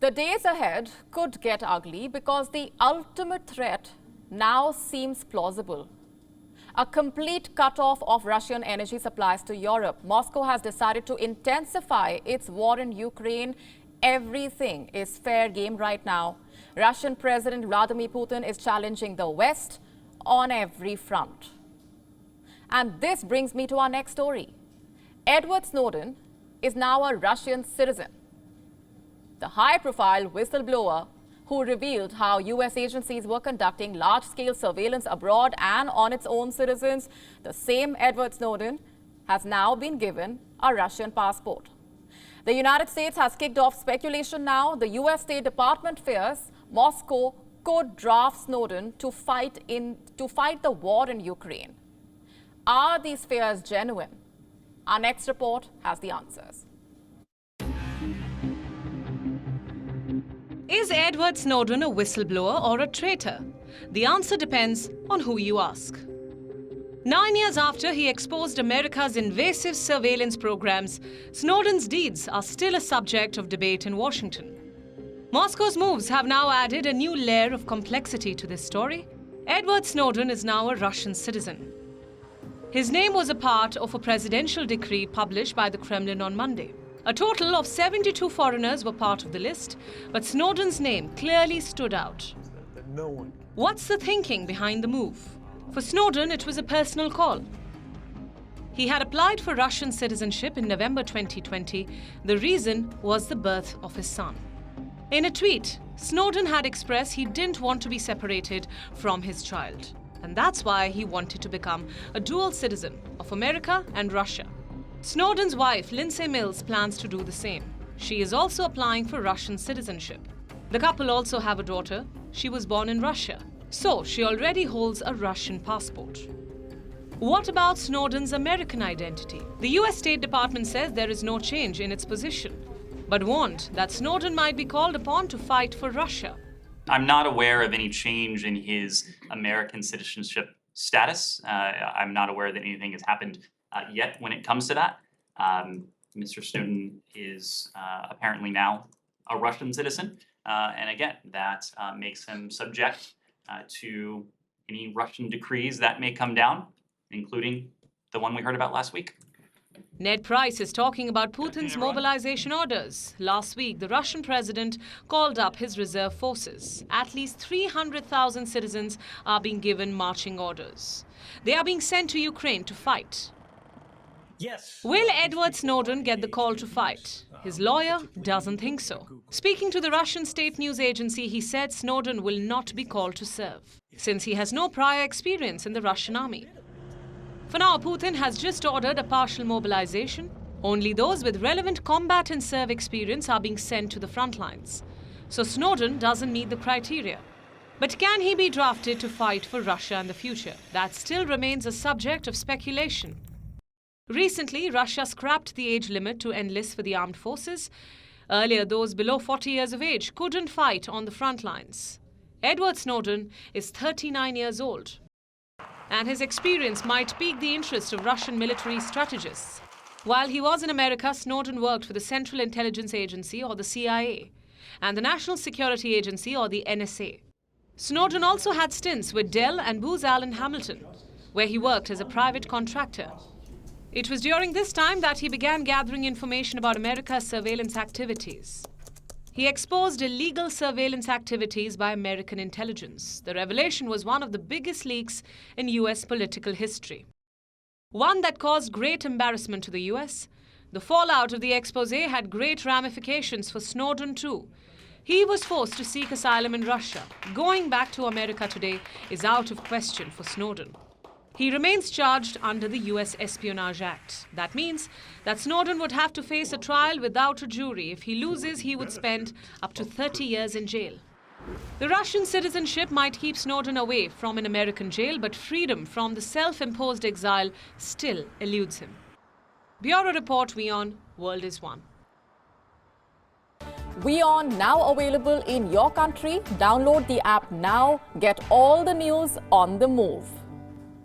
The days ahead could get ugly because the ultimate threat now seems plausible. A complete cut-off of Russian energy supplies to Europe. Moscow has decided to intensify its war in Ukraine. Everything is fair game right now. Russian President Vladimir Putin is challenging the West on every front. And this brings me to our next story. Edward Snowden is now a Russian citizen. The high-profile whistleblower who revealed how US agencies were conducting large-scale surveillance abroad and on its own citizens, the same Edward Snowden has now been given a Russian passport. The United States has kicked off speculation now. The US State Department fears Moscow could draft Snowden to fight the war in Ukraine. Are these fears genuine? Our next report has the answers. Is Edward Snowden a whistleblower or a traitor? The answer depends on who you ask. 9 years after he exposed America's invasive surveillance programs, Snowden's deeds are still a subject of debate in Washington. Moscow's moves have now added a new layer of complexity to this story. Edward Snowden is now a Russian citizen. His name was a part of a presidential decree published by the Kremlin on Monday. A total of 72 foreigners were part of the list, but Snowden's name clearly stood out. What's the thinking behind the move? For Snowden, it was a personal call. He had applied for Russian citizenship in November 2020. The reason was the birth of his son. In a tweet, Snowden had expressed he didn't want to be separated from his child. And that's why he wanted to become a dual citizen of America and Russia. Snowden's wife, Lindsay Mills, plans to do the same. She is also applying for Russian citizenship. The couple also have a daughter. She was born in Russia, so she already holds a Russian passport. What about Snowden's American identity? The US State Department says there is no change in its position, but warned that Snowden might be called upon to fight for Russia. I'm not aware of any change in his American citizenship status. I'm not aware that anything has happened yet when it comes to that. Mr. Snowden is apparently now a Russian citizen. And again, that makes him subject to any Russian decrees that may come down, including the one we heard about last week. Ned Price is talking about Putin's mobilization orders. Last week, the Russian president called up his reserve forces. At least 300,000 citizens are being given marching orders. They are being sent to Ukraine to fight. Yes. Will Edward Snowden get the call to fight? His lawyer doesn't think so. Speaking to the Russian state news agency, he said Snowden will not be called to serve, since he has no prior experience in the Russian army. For now, Putin has just ordered a partial mobilization. Only those with relevant combat and serve experience are being sent to the front lines. So Snowden doesn't meet the criteria. But can he be drafted to fight for Russia in the future? That still remains a subject of speculation. Recently, Russia scrapped the age limit to enlist for the armed forces. Earlier, those below 40 years of age couldn't fight on the front lines. Edward Snowden is 39 years old, and his experience might pique the interest of Russian military strategists. While he was in America, Snowden worked for the Central Intelligence Agency, or the CIA, and the National Security Agency, or the NSA. Snowden also had stints with Dell and Booz Allen Hamilton, where he worked as a private contractor. It was during this time that he began gathering information about America's surveillance activities. He exposed illegal surveillance activities by American intelligence. The revelation was one of the biggest leaks in US political history. One that caused great embarrassment to the US. The fallout of the exposé had great ramifications for Snowden too. He was forced to seek asylum in Russia. Going back to America today is out of question for Snowden. He remains charged under the US Espionage Act. That means that Snowden would have to face a trial without a jury. If he loses, he would spend up to 30 years in jail. The Russian citizenship might keep Snowden away from an American jail, but freedom from the self-imposed exile still eludes him. Bureau Report, WION, World is One. WION now available in your country. Download the app now. Get all the news on the move.